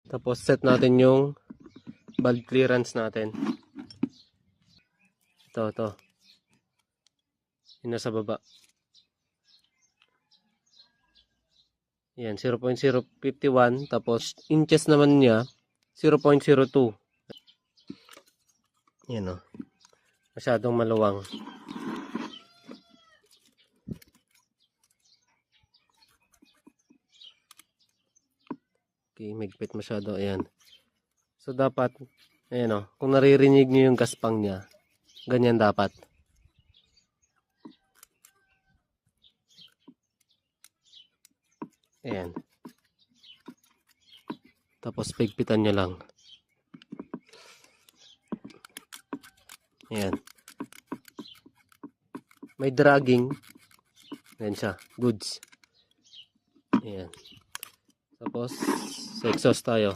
Tapos set natin yung valve clearance natin. Ito. Yung nasa baba. Yan, 0.051. Tapos inches naman niya, 0.02. Yan o. Masyadong maluwang. Okay, migpit masyado. Ayan. So, dapat, ayan o. Kung naririnig nyo yung gaspang niya, ganyan dapat. Ayan. Tapos, pigpitan nyo lang. Ayan. May dragging. Ayan siya. Goods. Ayan. Tapos, sa exhaust tayo.